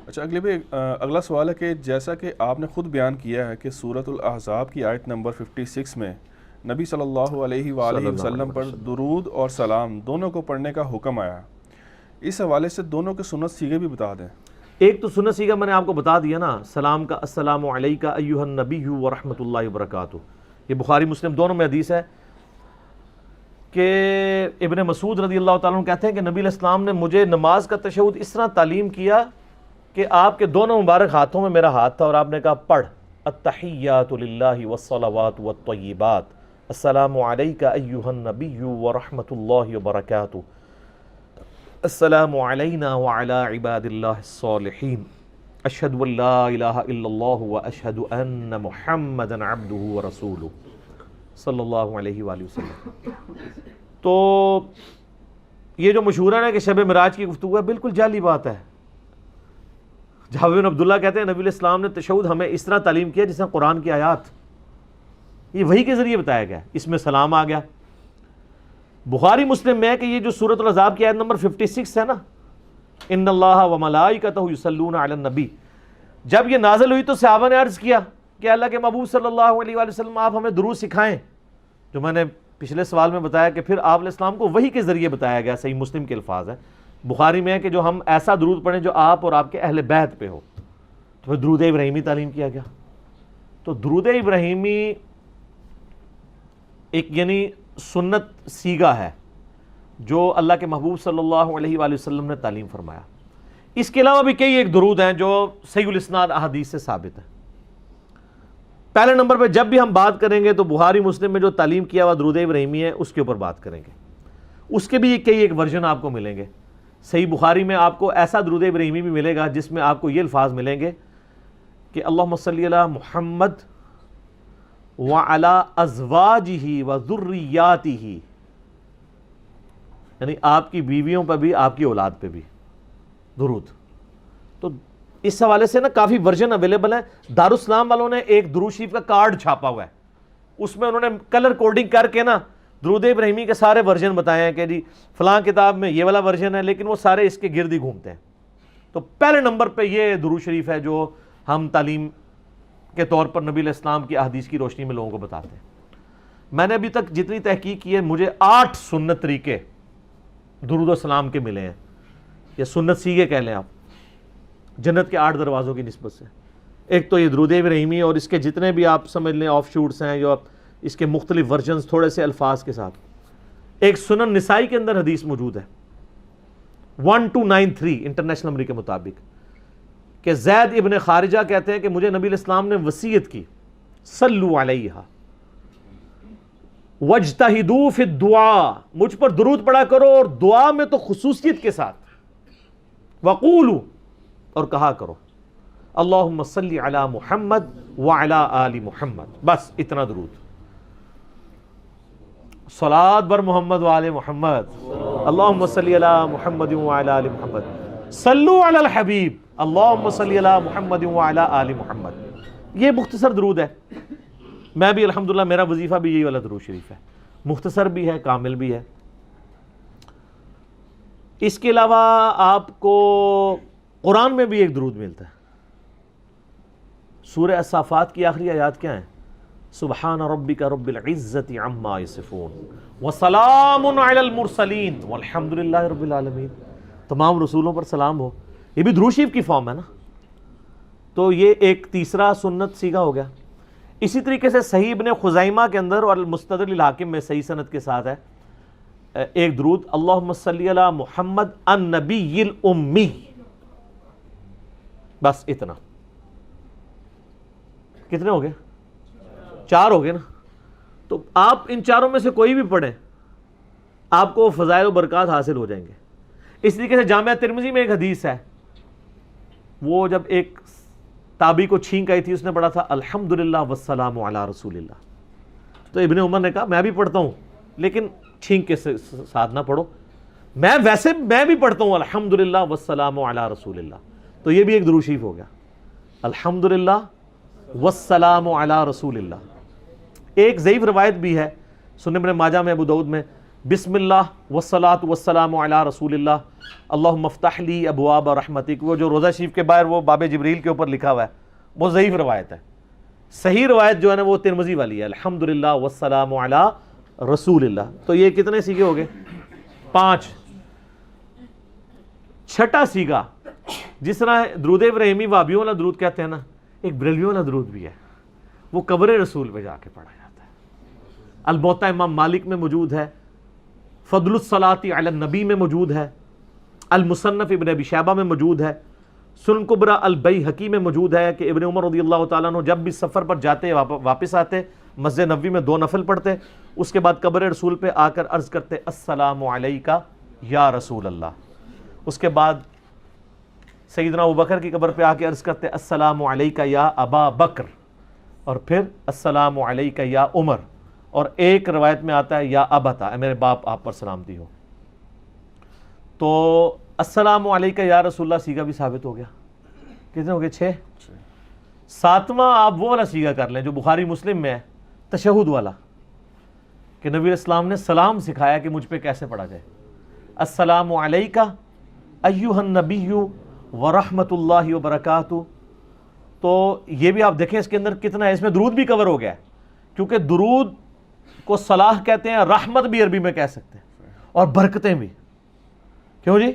اچھا اگلے بھی اگلا سوال ہے کہ جیسا کہ آپ نے خود بیان کیا ہے کہ سورۃ الاحزاب کی آیت نمبر 56 میں نبی صلی اللہ علیہ وآلہ صلی اللہ علیہ وسلم پر وسلم درود اور سلام دونوں کو پڑھنے کا حکم آیا، اس حوالے سے دونوں کے سنت سیغے بھی بتا دیں۔ ایک تو سنت سیغہ میں نے آپ کو بتا دیا نا، سلام کا السلام علیکہ ایھا النبی ورحمۃ اللہ وبرکاتہ، یہ بخاری مسلم دونوں میں حدیث ہے کہ ابن مسعود رضی اللہ تعالیٰ عنہ کہتے ہیں کہ نبی علیہ السلام نے مجھے نماز کا تشہد اس طرح تعلیم کیا کہ آپ کے دونوں مبارک ہاتھوں میں میرا ہاتھ تھا اور آپ نے کہا پڑھ التحیات للہ والصلوات والطیبات السلام علیکہ ایھا النبی ورحمۃ اللہ وبرکاتہ السلام علینا وعلی عباد اللہ الصالحین اشہد ان لا الہ الا اللہ واشہد ان محمدا عبدہ ورسولہ صلی اللہ علیہ وآلہ وسلم۔ تو یہ جو مشہور ہے نا کہ شب معراج کی گفتگو ہے، بالکل جعلی بات ہے۔ جابر بن عبداللہ کہتے ہیں نبی علیہ السلام نے تشہد ہمیں اس طرح تعلیم کیا جس طرح قرآن کی آیات، یہ وحی کے ذریعے بتایا گیا، اس میں سلام آ گیا۔ بخاری مسلم میں ہے کہ یہ جو سورۃ الاحزاب کی آیت نمبر 56 ہے نا، ان اللہ وملائکتہ یصلون علی النبی، جب یہ نازل ہوئی تو صحابہ نے عرض کیا کہ اللہ کے محبوب صلی اللہ علیہ وآلہ وسلم آپ ہمیں درود سکھائیں، جو میں نے پچھلے سوال میں بتایا کہ پھر آپ علیہ السلام کو وحی کے ذریعے بتایا گیا، صحیح مسلم کے الفاظ ہیں۔ بخاری میں ہے کہ جو ہم ایسا درود پڑھیں جو آپ اور آپ کے اہل بیت پہ ہو، تو پھر درود ابراہیمی تعلیم کیا گیا۔ تو درود ابراہیمی ایک یعنی سنت سیغہ ہے جو اللہ کے محبوب صلی اللہ علیہ وآلہ وسلم نے تعلیم فرمایا۔ اس کے علاوہ بھی کئی ایک درود ہیں جو صحیح الاسناد احادیث سے ثابت ہیں۔ پہلے نمبر پہ جب بھی ہم بات کریں گے تو بخاری مسلم میں جو تعلیم کیا ہوا درود ابراہیمی ہے اس کے اوپر بات کریں گے، اس کے بھی کئی ایک ورژن آپ کو ملیں گے۔ صحیح بخاری میں آپ کو ایسا درود ابراہیمی بھی ملے گا جس میں آپ کو یہ الفاظ ملیں گے کہ اللہم صلی علی محمد وعلی ازواجہ وذریاتہ، یعنی آپ کی بیویوں پہ بھی آپ کی اولاد پہ بھی درود۔ تو اس حوالے سے نا کافی ورژن اویلیبل ہے۔ دارالسلام والوں نے ایک درود شریف کا کارڈ چھاپا ہوا ہے، اس میں انہوں نے کلر کوڈنگ کر کے نا درود ابراہیمی کے سارے ورژن بتائے ہیں کہ جی فلاں کتاب میں یہ والا ورژن ہے، لیکن وہ سارے اس کے گرد ہی گھومتے ہیں۔ تو پہلے نمبر پہ یہ درود شریف ہے جو ہم تعلیم کے طور پر نبی علیہ السلام کی احادیث کی روشنی میں لوگوں کو بتاتے ہیں۔ میں نے ابھی تک جتنی تحقیق کی ہے مجھے 8 سنت طریقے درود و سلام کے ملے ہیں، یا سنت سیغے کہہ لیں آپ، جنت کے 8 دروازوں کی نسبت سے۔ ایک تو یہ درود ابراہیمی اور اس کے جتنے بھی آپ سمجھ لیں آف شوٹس ہیں جو اس کے مختلف ورژنز تھوڑے سے الفاظ کے ساتھ۔ ایک سنن نسائی کے اندر حدیث موجود ہے 1293 انٹرنیشنل نمبر کے مطابق کہ زید ابن خارجہ کہتے ہیں کہ مجھے نبی علیہ السلام نے وصیت کی صلو علیہا وَاجْتَهِدُوا فِي الدُّعَاء، مجھ پر درود پڑھا کرو اور دعا میں تو خصوصیت کے ساتھ، وَقُولُوا، اور کہا کرو اللہم صلی علی محمد وعلی آل محمد، بس اتنا درود۔ صلاۃ بر محمد وآل محمد، اللہم صلی علی محمد وعلی آل محمد، صلو علی الحبیب، اللہم صلی علی محمد وعلی آل محمد۔ یہ مختصر درود ہے، میں بھی الحمدللہ میرا وظیفہ بھی یہی والا درود شریف ہے، مختصر بھی ہے کامل بھی ہے۔ اس کے علاوہ آپ کو قرآن میں بھی ایک درود ملتا ہے۔ سورہ الصافات کی آخری آیات کیا ہیں؟ سبحان ربک رب العزت عما یصفون وسلام علی المرسلین والحمد للہ رب العالمین، تمام رسولوں پر سلام ہو، یہ بھی درود شریف کی فارم ہے نا۔ تو یہ ایک تیسرا سنت سیغہ ہو گیا۔ اسی طریقے سے صحیح ابن خزیمہ کے اندر اور المستدرک للحاکم میں صحیح سند کے ساتھ ہے ایک درود، اللہم صلی علی محمد النبی الامی، بس اتنا۔ کتنے ہو گئے؟ 4 ہو گئے نا۔ تو آپ ان چاروں میں سے کوئی بھی پڑھیں، آپ کو فضائل و برکات حاصل ہو جائیں گے۔ اس طریقے سے جامعہ ترمذی میں ایک حدیث ہے، وہ جب ایک تابعی کو چھینک آئی تھی، اس نے پڑھا تھا الحمدللہ والسلام علی رسول اللہ۔ تو ابن عمر نے کہا میں بھی پڑھتا ہوں لیکن چھینک کے ساتھ نہ پڑھو، میں بھی پڑھتا ہوں الحمدللہ والسلام علی رسول اللہ۔ تو یہ بھی ایک درود شریف ہو گیا، الحمدللہ والسلام علی رسول اللہ۔ ایک ضعیف روایت بھی ہے سنن ابن ماجہ میں، ابو داؤد میں، بسم اللہ والصلاۃ والسلام علی رسول اللہ اللہم افتح لی ابواب رحمتک، وہ جو روضہ شریف کے باہر وہ باب جبریل کے اوپر لکھا ہوا ہے، وہ ضعیف روایت ہے. صحیح روایت جو ہے نا وہ ترمذی والی ہے، الحمدللہ والسلام علی رسول اللہ. تو یہ کتنے سیگے ہو گئے؟ 5. چھٹا سیگا جس طرح درود ابراہیمی وابیوں والا درود کہتے ہیں نا، ایک بریلویوں والا درود بھی ہے، وہ قبر رسول پہ جا کے پڑھا جاتا ہے. الموطا امام مالک میں موجود ہے، فضل الصلاۃ علی النبی میں موجود ہے، المصنف ابن ابی شیبہ میں موجود ہے، سنن کبریٰ البیہقی میں موجود ہے کہ ابن عمر رضی اللہ تعالیٰ عنہ جب بھی سفر پر جاتے واپس آتے مسجد نبوی میں 2 نفل پڑھتے، اس کے بعد قبر رسول پہ آ کر عرض کرتے السلام علیکہ یا رسول اللہ. اس کے بعد سیدنا ابوبکر کی قبر پہ آ کے عرض کرتے السلام علیکہ یا ابا بکر، اور پھر السلام علیکہ یا عمر، اور ایک روایت میں آتا ہے یا ابتا، اے میرے باپ آپ پر سلامتی ہو. تو السلام علیکہ یا رسول اللہ سیگا بھی ثابت ہو گیا. کتنے ہو گئے؟ 6. 7واں آپ وہ والا سیگا کر لیں جو بخاری مسلم میں ہے، تشہد والا، کہ نبی اسلام نے سلام سکھایا کہ مجھ پہ کیسے پڑھا جائے. السلام علیکہ ایہا النبی ورحمۃ اللہ وبرکاتہ. تو یہ بھی آپ دیکھیں اس کے اندر کتنا ہے، اس میں درود بھی کور ہو گیا ہے، کیونکہ درود کو صلاح کہتے ہیں، رحمت بھی عربی میں کہہ سکتے ہیں، اور برکتیں بھی. کیوں جی؟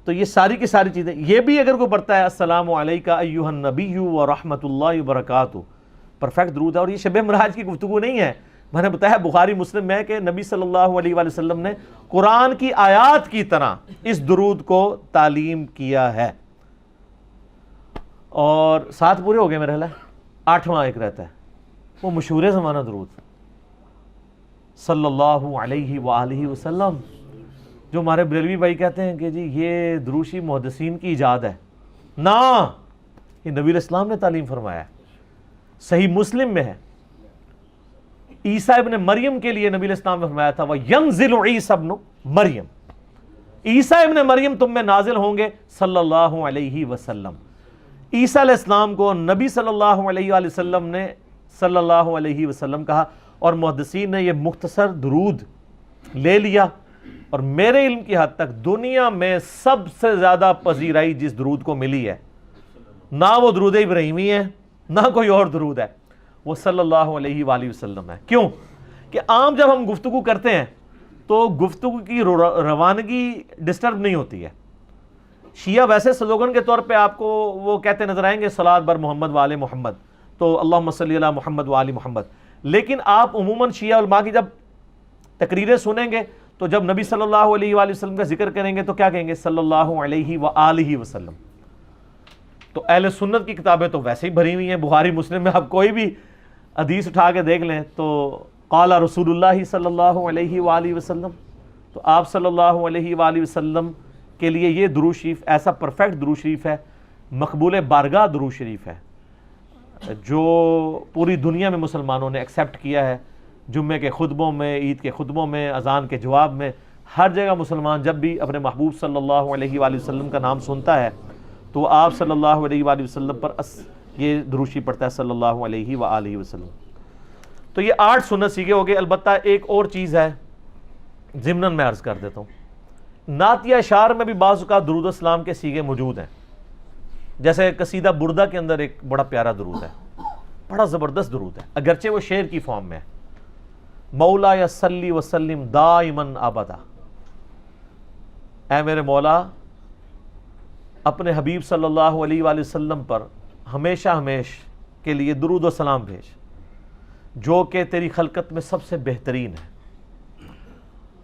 تو یہ ساری کی ساری چیزیں، یہ بھی اگر کوئی پڑھتا ہے السلام علیکہ ایہا النبی ورحمۃ اللہ وبرکاتہ، پرفیکٹ درود ہے. اور یہ شب معراج کی گفتگو نہیں ہے، میں نے بتایا بخاری مسلم میں ہے کہ نبی صلی اللہ علیہ وآلہ وسلم نے قرآن کی آیات کی طرح اس درود کو تعلیم کیا ہے. اور 7 پورے ہو گئے میرے خیال ہے. 8واں ایک رہتا ہے، وہ مشہور زمانہ درود صلی اللہ علیہ وآلہ وسلم، جو ہمارے بریلوی بھائی کہتے ہیں کہ جی یہ دروشی محدثین کی ایجاد ہے. نا، یہ نبی علیہ السلام نے تعلیم فرمایا ہے. صحیح مسلم میں ہے، عیسیٰ ابن مریم کے لیے نبی علیہ السلام نے فرمایا تھا وَيَنزِلُ عِيسَى ابن مریم، عیسیٰ ابن مریم تم میں نازل ہوں گے صلی اللہ علیہ وسلم. عیسیٰ علیہ السلام کو نبی صلی اللہ علیہ وآلہ وسلم نے صلی اللہ علیہ وسلم کہا، اور محدثین نے یہ مختصر درود لے لیا. اور میرے علم کی حد تک دنیا میں سب سے زیادہ پذیرائی جس درود کو ملی ہے، نہ وہ درود ابراہیمی ہے نہ کوئی اور درود ہے، وہ صلی اللہ علیہ وآلہ وسلم ہے. کیوں کہ عام جب ہم گفتگو کرتے ہیں تو گفتگو کی روانگی ڈسٹرب نہیں ہوتی ہے. شیعہ ویسے سلوگن کے طور پہ آپ کو وہ کہتے نظر آئیں گے صلاۃ بر محمد وآل محمد، تو اللہم صلی علی محمد وآل محمد. لیکن آپ عموماً شیعہ علماء کی جب تقریریں سنیں گے تو جب نبی صلی اللہ علیہ وآلہ وسلم کا ذکر کریں گے تو کیا کہیں گے؟ صلی اللہ علیہ وآلہ وسلم. تو اہل سنت کی کتابیں تو ویسے ہی بھری ہوئی ہیں. بخاری مسلم میں آپ کوئی بھی حدیث اٹھا کے دیکھ لیں تو قال رسول اللہ صلی اللہ علیہ وآلہ وسلم. تو آپ صلی اللہ علیہ وآلہ وسلم کے لیے یہ درود شریف ایسا پرفیکٹ درود شریف ہے، مقبول بارگاہ درود شریف ہے، جو پوری دنیا میں مسلمانوں نے ایکسیپٹ کیا ہے. جمعے کے خطبوں میں، عید کے خطبوں میں، اذان کے جواب میں، ہر جگہ مسلمان جب بھی اپنے محبوب صلی اللہ علیہ وآلہ وسلم کا نام سنتا ہے تو آپ صلی اللہ علیہ وآلہ وسلم پر یہ درود شریف پڑھتا ہے صلی اللہ علیہ وآلہ وسلم. تو یہ 8 سنت سیگے ہو گئے. البتہ ایک اور چیز ہے ضمناً میں عرض کر دیتا ہوں، نعتیہ اشعار میں بھی بعض اوقات درود السلام کے سیگے موجود ہیں. جیسے قصیدہ بردہ کے اندر ایک بڑا پیارا درود ہے، بڑا زبردست درود ہے، اگرچہ وہ شعر کی فارم میں ہے. مولا یا صلی وسلم دائماً ابدا، اے میرے مولا اپنے حبیب صلی اللہ علیہ وآلہ وسلم پر ہمیشہ ہمیشہ کے لیے درود و سلام بھیج، جو کہ تیری خلقت میں سب سے بہترین ہے.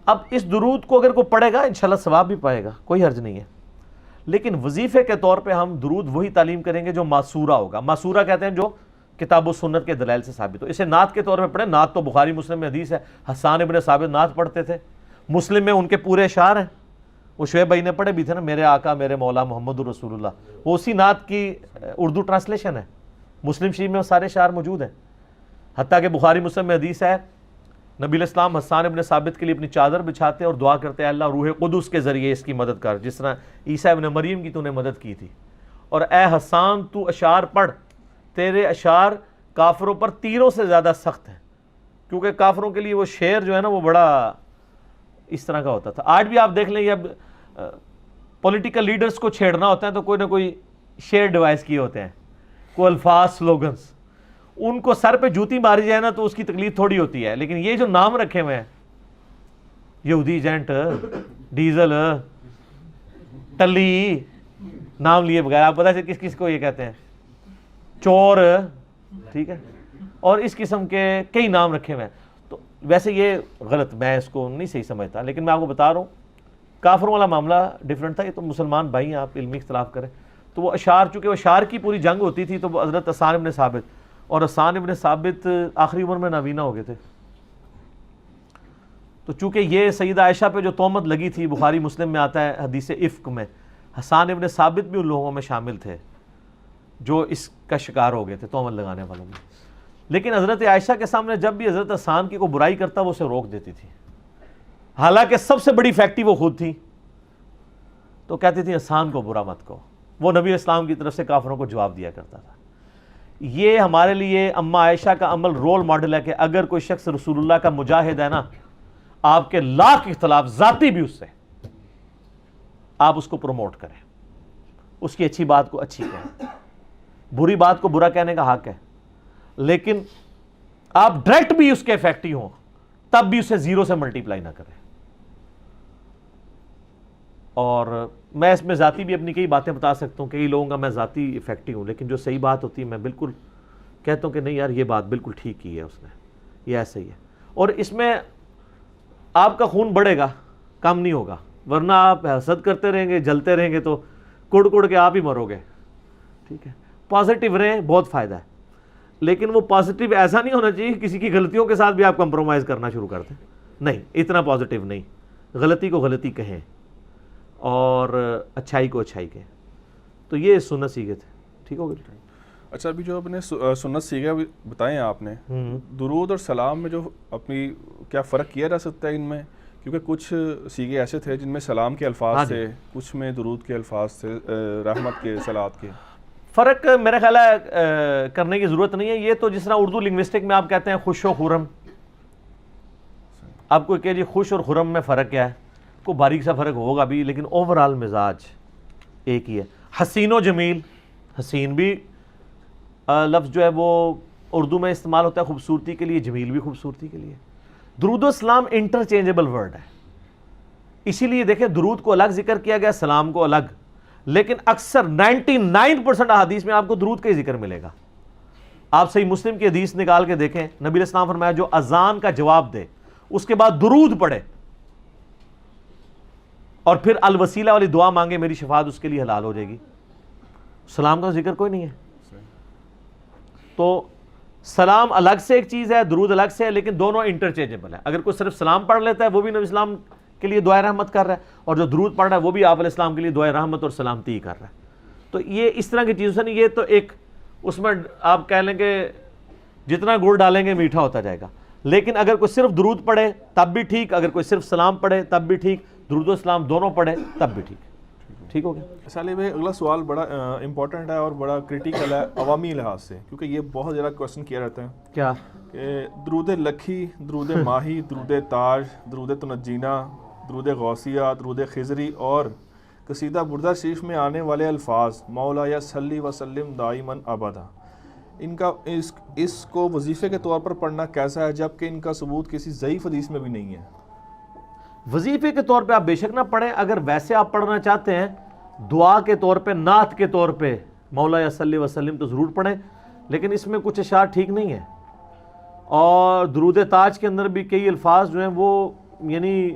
اب اس درود کو اگر کوئی پڑھے گا انشاءاللہ ثواب بھی پائے گا، کوئی حرج نہیں ہے. لیکن وظیفے کے طور پہ ہم درود وہی تعلیم کریں گے جو ماسورہ ہوگا. ماسورہ کہتے ہیں جو کتاب و سنت کے دلائل سے ثابت ہو. اسے نعت کے طور پہ پڑھیں. نعت تو بخاری مسلم میں حدیث ہے، حسان ابن ثابت نعت پڑھتے تھے. مسلم میں ان کے پورے اشعار ہیں، وہ شعیب بھائی نے پڑھے بھی تھے نا، میرے آقا میرے مولا محمد الرسول اللہ، وہ اسی نعت کی اردو ٹرانسلیشن ہے. مسلم شریف میں وہ سارے اشعار موجود ہیں. حتیٰ کہ بخاری مسلم میں حدیث ہے نبی علیہ السلام حسان ابن ثابت کے لیے اپنی چادر بچھاتے اور دعا کرتے ہیں اللہ روح قدس کے ذریعے اس کی مدد کر، جس طرح عیسیٰ ابن مریم کی تو نے مدد کی تھی. اور اے حسان تو اشعار پڑھ، تیرے اشعار کافروں پر تیروں سے زیادہ سخت ہیں، کیونکہ کافروں کے لیے وہ شعر جو ہے نا وہ بڑا اس طرح کا ہوتا تھا. آج بھی آپ دیکھ لیں اب پولیٹیکل لیڈرز کو چھیڑنا ہوتا ہے تو کوئی نہ کوئی شعر ڈیوائز کیے ہوتے ہیں, کوئی الفاظ سلوگنز. ان کو سر پہ جوتی ماری جائے نا تو اس کی تکلیف تھوڑی ہوتی ہے, لیکن یہ جو نام رکھے ہوئے ہیں, یہودی ایجنٹ, ڈیزل, ٹلی, نام لیے بغیر, آپ پتہ ہے کس کس کو یہ کہتے ہیں, چور, ٹھیک ہے, اور اس قسم کے کئی نام رکھے ہوئے ہیں. تو ویسے یہ غلط, میں اس کو نہیں صحیح سمجھتا, لیکن میں آپ کو بتا رہا ہوں کافروں والا معاملہ ڈیفرنٹ تھا. یہ تو مسلمان بھائی ہیں, آپ علمی اختلاف کریں. تو وہ اشعار, چونکہ وہ اشعار کی پوری جنگ ہوتی تھی, تو وہ حضرت حسان ابن ثابت, اور حسان ابن ثابت آخری عمر میں نابینا ہو گئے تھے. تو چونکہ یہ سیدہ عائشہ پہ جو تہمت لگی تھی, بخاری مسلم میں آتا ہے حدیث افک میں, حسان ابن ثابت بھی ان لوگوں میں شامل تھے جو اس کا شکار ہو گئے تھے, تہمت لگانے والوں میں. لیکن حضرت عائشہ کے سامنے جب بھی حضرت حسان کی کوئی برائی کرتا وہ اسے روک دیتی تھی, حالانکہ سب سے بڑی فیکٹری وہ خود تھی. تو کہتی تھی حسان کو برا مت کہو. وہ نبی اسلام کی طرف سے کافروں کو جواب دیا کرتا تھا. یہ ہمارے لیے اماں عائشہ کا عمل رول ماڈل ہے کہ اگر کوئی شخص رسول اللہ کا مجاہد ہے نا, آپ کے لاکھ اختلاف ذاتی بھی اس سے, آپ اس کو پروموٹ کریں, اس کی اچھی بات کو اچھی کہیں, بری بات کو برا کہنے کا حق ہے, لیکن آپ ڈائریکٹ بھی اس کے افیکٹو ہوں تب بھی اسے زیرو سے ملٹیپلائی نہ کریں. اور میں اس میں ذاتی بھی اپنی کئی باتیں بتا سکتا ہوں, کئی لوگوں کا میں ذاتی افیکٹو ہوں, لیکن جو صحیح بات ہوتی ہے میں بالکل کہتا ہوں کہ نہیں یار یہ بات بالکل ٹھیک کی ہے اس نے, یہ ایسا ہی ہے. اور اس میں آپ کا خون بڑھے گا, کم نہیں ہوگا, ورنہ آپ حسد کرتے رہیں گے, جلتے رہیں گے تو کڑ کڑ کے آپ ہی مرو گے. ٹھیک ہے, پازیٹیو رہیں, بہت فائدہ ہے, لیکن وہ پازیٹیو ایسا نہیں ہونا چاہیے کسی کی غلطیوں کے ساتھ بھی آپ کمپرومائز کرنا شروع کر دیں. نہیں, اتنا پازیٹیو نہیں, غلطی کو غلطی کہیں اور اچھائی کو اچھائی کہیں. تو یہ سنت سیکھے تھے. ٹھیک ہو گیا. اچھا, ابھی جو اپنے سنت سیکھے بتائیں آپ نے, درود اور سلام میں جو اپنی کیا فرق کیا جا سکتا ہے ان میں, کیونکہ کچھ سیگے ایسے تھے جن میں سلام کے الفاظ تھے, کچھ میں درود کے الفاظ تھے, رحمت کے, صلوات کے. فرق میرا خیال ہے کرنے کی ضرورت نہیں ہے. یہ تو جس طرح اردو لنگوسٹک میں آپ کہتے ہیں خوش و خرم, آپ کو کہ جی خوش اور خرم میں فرق کیا ہے, کو باریک سا فرق ہوگا بھی, لیکن اوورال مزاج ایک ہی ہے. حسین و جمیل, حسین بھی لفظ جو ہے وہ اردو میں استعمال ہوتا ہے خوبصورتی کے لیے, جمیل بھی خوبصورتی کے لیے. درود و سلام انٹرچینجبل ورڈ ہے, اسی لیے دیکھیں درود کو الگ ذکر کیا گیا, سلام کو الگ, لیکن اکثر 99% احادیث میں آپ کو درود کا ہی ذکر ملے گا. آپ صحیح مسلم کی حدیث نکال کے دیکھیں, نبی علیہ السلام فرمایا جو اذان کا جواب دے اس کے بعد درود پڑھے اور پھر الوسیلہ والی دعا مانگے, میری شفاعت اس کے لیے حلال ہو جائے گی. سلام کا ذکر کوئی نہیں ہے. تو سلام الگ سے ایک چیز ہے, درود الگ سے ہے, لیکن دونوں انٹرچینجبل ہے. اگر کوئی صرف سلام پڑھ لیتا ہے وہ بھی نبی اسلام کے لیے دعائے رحمت کر رہا ہے, اور جو درود پڑھ رہا ہے وہ بھی آپ علیہ السلام کے لیے دعائے رحمت اور سلامتی کر رہا ہے. تو یہ اس طرح کی چیزوں سے نہیں, یہ تو ایک اس میں آپ کہہ لیں کہ جتنا گڑ ڈالیں گے میٹھا ہوتا جائے گا. لیکن اگر کوئی صرف درود پڑھے تب بھی ٹھیک, اگر کوئی صرف سلام پڑھے تب بھی ٹھیک, درود و سلام دونوں پڑھے تب بھی ٹھیک. ٹھیک ہو گیا. صالح بھائی, اگلا سوال بڑا امپورٹنٹ ہے اور بڑا کریٹیکل ہے عوامی لحاظ سے, کیونکہ یہ بہت زیادہ کوشچن کیا رہتا ہے. کیا کہ درود لکھی, درود ماہی, درود تاج, درود تنجینہ, درود غوثیہ, درود خضری اور قصیدہ بردہ شریف میں آنے والے الفاظ مولا یا صلی وسلم دائماً ابدا, ان کا اس کو وظیفے کے طور پر پڑھنا کیسا ہے, جبکہ ان کا ثبوت کسی ضعیف حدیث میں بھی نہیں ہے؟ وظیفے کے طور پہ آپ بے شک نہ پڑھیں. اگر ویسے آپ پڑھنا چاہتے ہیں دعا کے طور پہ, نعت کے طور پہ مولا یا صلی وسلم تو ضرور پڑھیں, لیکن اس میں کچھ اشعار ٹھیک نہیں ہیں. اور درود تاج کے اندر بھی کئی الفاظ جو ہیں وہ یعنی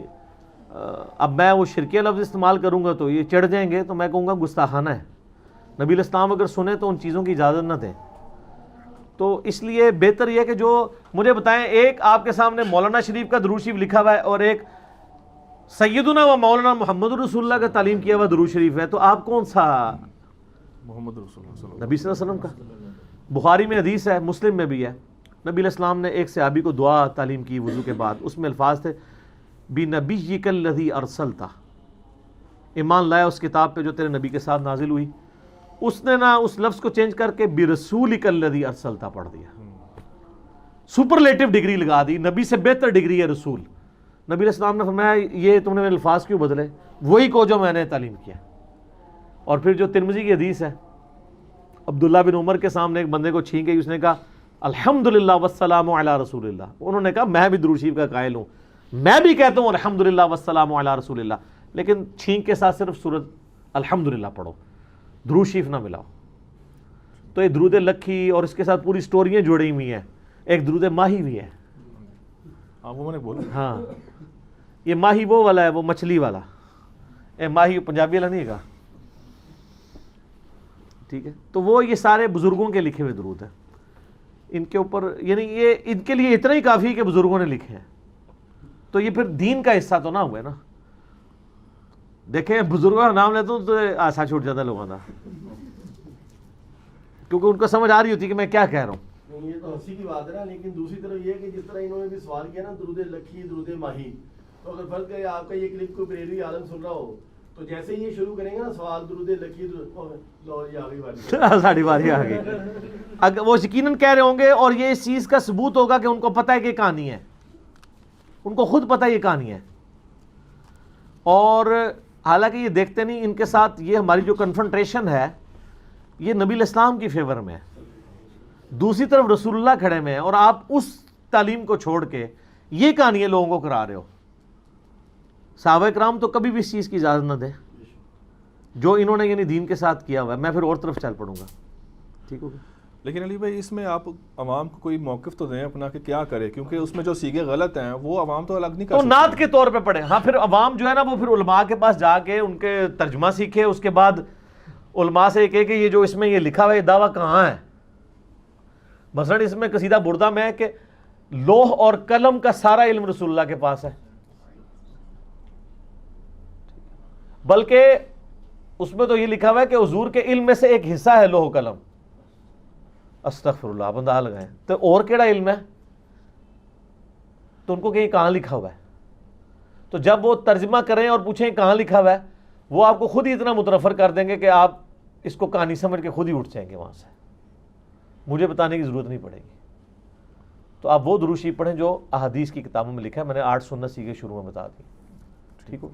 اب میں وہ شرکیہ لفظ استعمال کروں گا تو یہ چڑھ جائیں گے, تو میں کہوں گا گستاخانہ ہے. نبی علیہ السلام اگر سنیں تو ان چیزوں کی اجازت نہ دیں. تو اس لیے بہتر یہ ہے کہ جو مجھے بتائیں, ایک آپ کے سامنے مولانا شریف کا درود شریف لکھا ہوا ہے اور ایک سیدنا و مولانا محمد رسول اللہ کا تعلیم کیا ہوا درود شریف ہے, تو آپ کون سا؟ محمد رسول اللہ نبی صلی اللہ علیہ وسلم کا. بخاری میں حدیث ہے, مسلم میں بھی ہے, نبی علیہ السلام نے ایک صحابی کو دعا تعلیم کی وضو کے بعد, اس میں الفاظ تھے بِنَبِيِّكَ الَّذِي أَرْسَلْتَ, ایمان لایا اس کتاب پہ جو تیرے نبی کے ساتھ نازل ہوئی. اس نے نہ اس لفظ کو چینج کر کے بِرَسُولِكَ الَّذِي أَرْسَلْتَ پڑھ دیا. سپرلیٹو ڈگری لگا دی, نبی سے بہتر ڈگری ہے رسول. نبی علیہ السلام نے فرمایا یہ تم نے میرے الفاظ کیوں بدلے, وہی کو جو میں نے تعلیم کیا. اور پھر جو ترمذی کی حدیث ہے, عبداللہ بن عمر کے سامنے ایک بندے کو چھین گئی, اس نے کہا الحمدللہ والسلام علی رسول اللہ. انہوں نے کہا میں بھی درود شریف کا قائل ہوں, میں بھی کہتا ہوں الحمدللہ والسلام علی رسول اللہ, لیکن چھینک کے ساتھ صرف سورۃ الحمدللہ پڑھو, درود شریف نہ ملاؤ. تو یہ درود لکھی اور اس کے ساتھ پوری سٹوریاں جڑی ہوئی ہیں. ایک درود ماہی بھی ہے, وہ میں نے بولا. ہاں یہ ماہی وہ والا ہے, وہ مچھلی والا. اے ماہی پنجابی والا نہیں ہے گا, ٹھیک ہے. تو وہ یہ سارے بزرگوں کے لکھے ہوئے درود ہیں. ان کے اوپر یعنی یہ ان کے لیے اتنا ہی کافی ہے کہ بزرگوں نے لکھے ہیں. تو یہ پھر دین کا حصہ تو نہ ہوئے نا. دیکھیں بزرگوں کا نام لیتا ہوں تو آسا چھوٹ جاتا ہے لوگوں کا, کیونکہ ان کو سمجھ آ رہی ہوتی ہے کہ میں کیا کہہ رہا ہوں. یہ تو ہنسی کی بات ہے نا, لیکن دوسری طرف یہ ہے کہ جس طرح انہوں نے بھی سوال کیا نا درود لکھی درود ماہی, تو اگر فرض کرے آپ کا یہ کلپ کوئی بریلوی عالم سن رہا ہو تو جیسے ہی یہ شروع کریں گے نا سوال درود لکھی لو جی آگے بات ساڑھی باری آ گئی. اگر وہ یقیناً کہہ رہے ہوں گے, اور یہ اس چیز کا ثبوت ہوگا کہ ان کو پتہ ہے کہ کہانی ہے, ان کو خود پتہ ہے یہ کہانی ہے. اور حالانکہ یہ دیکھتے نہیں, ان کے ساتھ یہ ہماری جو کنفرنٹریشن ہے یہ نبی علیہ السلام کی فیور میں ہے, دوسری طرف رسول اللہ کھڑے میں ہیں, اور آپ اس تعلیم کو چھوڑ کے یہ کہانیاں لوگوں کو کرا رہے ہو. صحابہ کرام تو کبھی بھی اس چیز کی اجازت نہ دیں جو انہوں نے یعنی دین کے ساتھ کیا ہوا ہے. میں پھر اور طرف چل پڑوں گا, ٹھیک ہوگا. لیکن علی بھائی اس میں آپ عوام کو کوئی موقف تو دیں اپنا کہ کیا کرے, کیونکہ اس میں جو سیگے غلط ہیں وہ عوام تو الگ نہیں کر تو سکتے. نعت کے طور پہ پڑھیں. ہاں پھر عوام جو ہے نا وہ پھر علماء کے پاس جا کے ان کے ترجمہ سیکھے, اس کے بعد علماء سے کہے کہ یہ جو اس میں یہ لکھا ہوا ہے یہ دعویٰ کہاں ہے. مثلا اس میں قصیدہ بردہ میں ہے کہ لوح اور قلم کا سارا علم رسول اللہ کے پاس ہے, بلکہ اس میں تو یہ لکھا ہوا ہے کہ حضور کے علم میں سے ایک حصہ ہے لوح و قلم. استغفر اللہ, بندہ لگائیں تو اور کیڑا علم ہے. تو ان کو کہ یہ کہاں لکھا ہوا ہے, تو جب وہ ترجمہ کریں اور پوچھیں کہاں لکھا ہوا ہے, وہ آپ کو خود ہی اتنا متنفر کر دیں گے کہ آپ اس کو کہانی سمجھ کے خود ہی اٹھ جائیں گے وہاں سے, مجھے بتانے کی ضرورت نہیں پڑے گی. تو آپ وہ درود شریف پڑھیں جو احادیث کی کتابوں میں لکھا ہے. میں نے 8 سنت سیکھے شروع میں بتا دی, ٹھیک ہو.